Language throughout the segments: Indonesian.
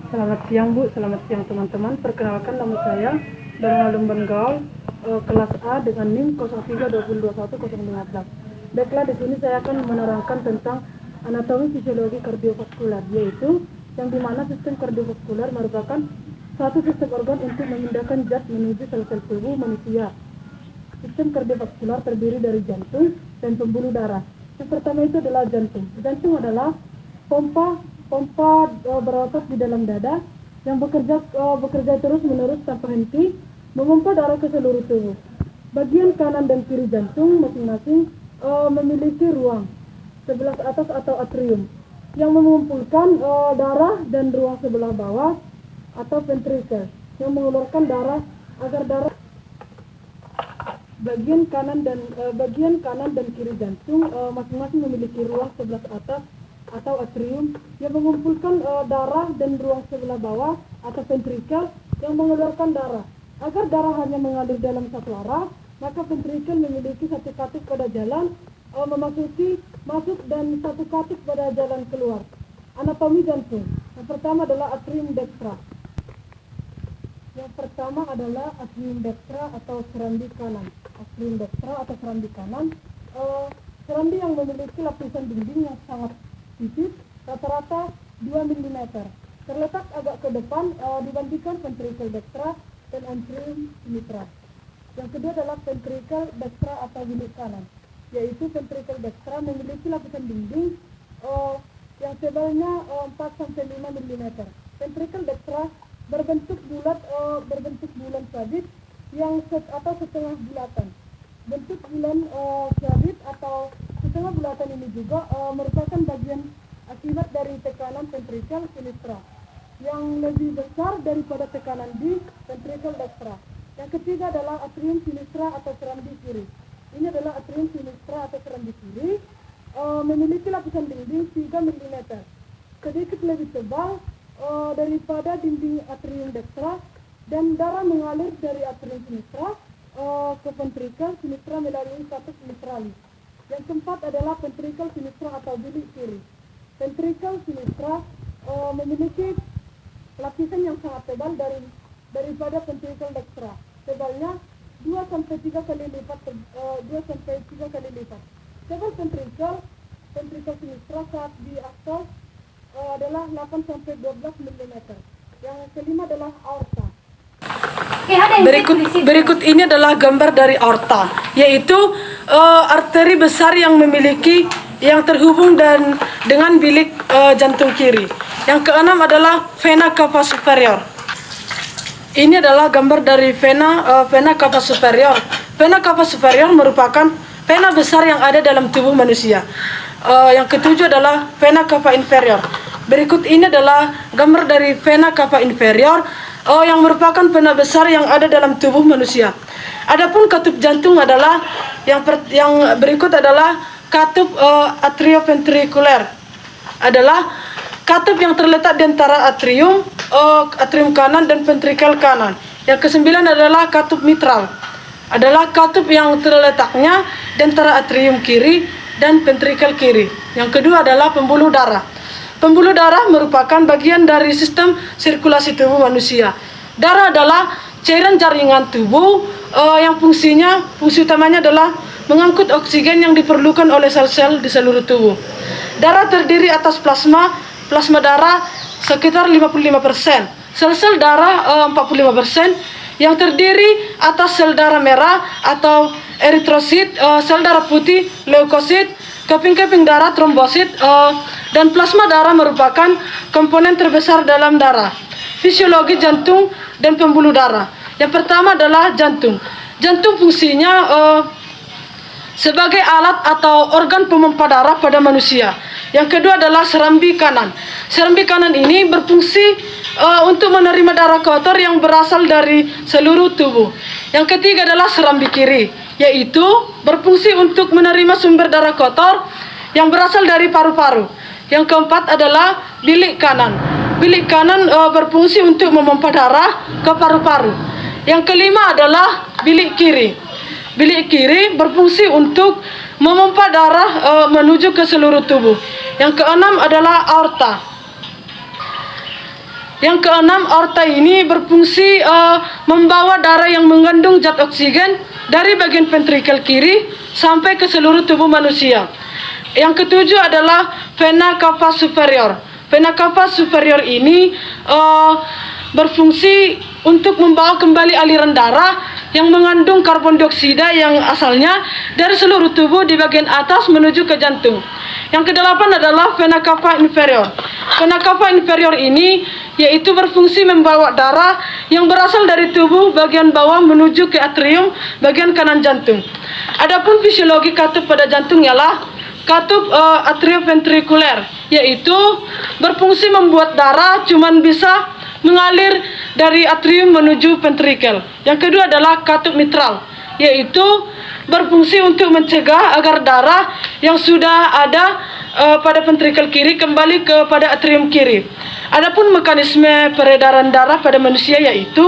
Selamat siang Bu, selamat siang teman-teman. Perkenalkan nama saya Darmalum Bengaul, kelas A dengan NIM 032021 Baiklah, di sini saya akan menerangkan tentang anatomi fisiologi kardiovaskular, yaitu yang dimana sistem kardiovaskular merupakan satu sistem organ untuk memindahkan zat menuju sel-sel tubuh manusia. Sistem kardiovaskular terdiri dari jantung dan pembuluh darah. Yang pertama itu adalah jantung. Jantung adalah pompa berotot di dalam dada yang bekerja terus-menerus tanpa henti memompa darah ke seluruh tubuh. Bagian kanan dan kiri jantung masing-masing memiliki ruang sebelah atas atau atrium yang mengumpulkan darah, dan ruang sebelah bawah atau ventricle yang mengeluarkan darah agar darah. Bagian kanan dan kiri jantung masing-masing memiliki ruang sebelah atas atau atrium yang mengumpulkan darah, dan ruang sebelah bawah atau ventricle yang mengeluarkan darah. Agar darah hanya mengalir dalam satu arah, maka ventricle memiliki satu katup pada jalan masuk dan satu katup pada jalan keluar. Anatomi jantung. Yang pertama adalah atrium dextra. Atau serambi kanan. Atrium dextra atau serambi kanan. Serambi yang memiliki lapisan dinding yang sangat tipis, rata-rata 2 mm. Terletak agak ke depan dibandingkan ventricle dextra dan atrium sinistra. Yang kedua adalah ventricle dextra atau bilik kanan, yaitu ventricle dextra memiliki lapisan dinding yang tebalnya 4-5 mm. Ventricle dextra berbentuk bulan sabit atau setengah bulatan. Bentuk bulan sabit atau setengah bulatan ini juga merupakan bagian akibat dari tekanan ventricle sinistra yang lebih besar daripada tekanan di ventricle dextra. Yang ketiga adalah atrium sinistra atau serambi kiri. Ini adalah atrium sinistra atau serambi kiri, memiliki lapisan dinding 3 mm, sedikit lebih tebal daripada dinding atrium dextra, dan darah mengalir dari atrium sinistra ke ventricle sinistra melalui katus mitralis. Yang keempat adalah ventricle sinistra atau bilik kiri. Ventricle sinistra memiliki lapisan yang sangat tebal daripada ventricle dextra. Tebalnya 2-3 kali lipat. Tebal ventricle sinistra saat di aksal adalah 8-12 mm. Yang kelima adalah aorta. Berikut ini adalah gambar dari aorta, yaitu arteri besar yang terhubung dengan bilik jantung kiri. Yang keenam adalah vena cava superior. Ini adalah gambar dari vena cava superior. Vena cava superior merupakan vena besar yang ada dalam tubuh manusia. Yang ketujuh adalah vena cava inferior. Berikut ini adalah gambar dari vena cava inferior yang merupakan vena besar yang ada dalam tubuh manusia. Adapun katup jantung adalah yang berikut adalah katup atrioventrikuler. Adalah katup yang terletak di antara atrium kanan dan ventrikel kanan. Yang kesembilan adalah katup mitral. Adalah katup yang terletaknya di antara atrium kiri dan ventrikel kiri. Yang kedua adalah pembuluh darah. Pembuluh darah merupakan bagian dari sistem sirkulasi tubuh manusia. Darah adalah cairan jaringan tubuh yang fungsi utamanya adalah mengangkut oksigen yang diperlukan oleh sel-sel di seluruh tubuh. Darah terdiri atas plasma darah sekitar 55%, sel-sel darah 45%, yang terdiri atas sel darah merah atau eritrosit, sel darah putih, leukosit, keping-keping darah, trombosit, dan plasma darah merupakan komponen terbesar dalam darah. Fisiologi jantung dan pembuluh darah. Yang pertama adalah jantung. Jantung fungsinya sebagai alat atau organ pemompa darah pada manusia. Yang kedua adalah serambi kanan. Serambi kanan ini berfungsi untuk menerima darah kotor yang berasal dari seluruh tubuh. Yang ketiga adalah serambi kiri, yaitu berfungsi untuk menerima sumber darah kotor yang berasal dari paru-paru. Yang keempat adalah bilik kanan. Bilik kanan berfungsi untuk memompa darah ke paru-paru. Yang kelima adalah bilik kiri. Bilik kiri berfungsi untuk memompa darah menuju ke seluruh tubuh. Yang keenam adalah aorta. Yang keenam, aorta ini berfungsi membawa darah yang mengandung zat oksigen dari bagian ventrikel kiri sampai ke seluruh tubuh manusia. Yang ketujuh adalah vena cava superior. Vena cava superior ini berfungsi untuk membawa kembali aliran darah yang mengandung karbon dioksida yang asalnya dari seluruh tubuh di bagian atas menuju ke jantung. Yang kedelapan adalah vena cava inferior. Vena cava inferior ini yaitu berfungsi membawa darah yang berasal dari tubuh bagian bawah menuju ke atrium bagian kanan jantung. Adapun fisiologi katup pada jantung ialah katup atrioventrikuler, yaitu berfungsi membuat darah cuman bisa mengalir dari atrium menuju ventrikel. Yang kedua adalah katup mitral, yaitu berfungsi untuk mencegah agar darah yang sudah ada pada ventrikel kiri kembali kepada atrium kiri. Adapun mekanisme peredaran darah pada manusia yaitu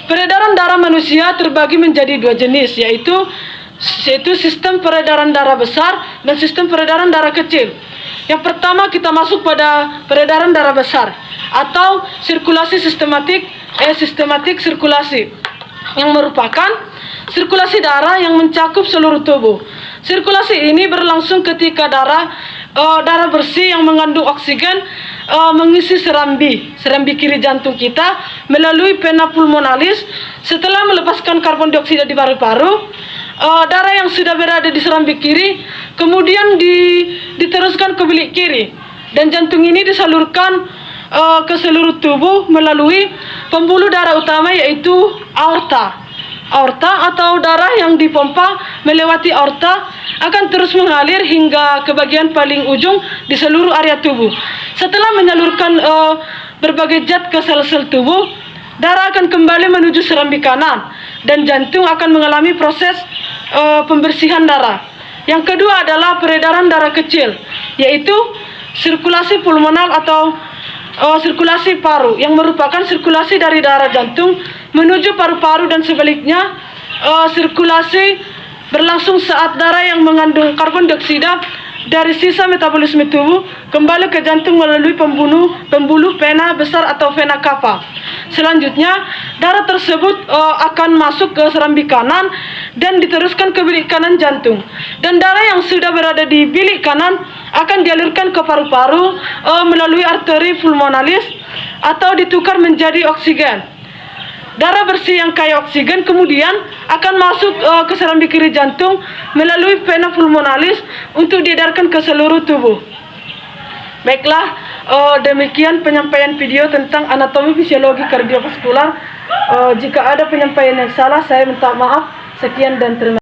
peredaran darah manusia terbagi menjadi dua jenis, yaitu sistem peredaran darah besar dan sistem peredaran darah kecil. Yang pertama kita masuk pada peredaran darah besar atau sirkulasi sistematik sirkulasi, yang merupakan sirkulasi darah yang mencakup seluruh tubuh. Sirkulasi ini berlangsung ketika darah bersih yang mengandung oksigen mengisi serambi kiri jantung kita melalui vena pulmonalis. Setelah melepaskan karbon dioksida di paru-paru, darah yang sudah berada di serambi kiri kemudian diteruskan ke bilik kiri, dan jantung ini disalurkan ke seluruh tubuh melalui pembuluh darah utama yaitu aorta. Aorta atau darah yang dipompa melewati aorta akan terus mengalir hingga ke bagian paling ujung di seluruh area tubuh. Setelah menyalurkan berbagai zat ke sel-sel tubuh, darah akan kembali menuju serambi kanan dan jantung akan mengalami proses pembersihan darah. Yang kedua adalah peredaran darah kecil, yaitu sirkulasi pulmonal atau sirkulasi paru, yang merupakan sirkulasi dari darah jantung menuju paru-paru dan sebaliknya. Sirkulasi berlangsung saat darah yang mengandung karbon dioksida dari sisa metabolisme tubuh kembali ke jantung melalui pembuluh vena besar atau vena cava. Selanjutnya, darah tersebut akan masuk ke serambi kanan dan diteruskan ke bilik kanan jantung. Dan darah yang sudah berada di bilik kanan akan dialirkan ke paru-paru melalui arteri pulmonalis atau ditukar menjadi oksigen. Darah bersih yang kaya oksigen kemudian akan masuk ke serambi kiri jantung melalui vena pulmonalis untuk diedarkan ke seluruh tubuh. Baiklah, demikian penyampaian video tentang anatomi fisiologi kardiovaskular. Jika ada penyampaian yang salah, saya minta maaf. Sekian dan terima kasih.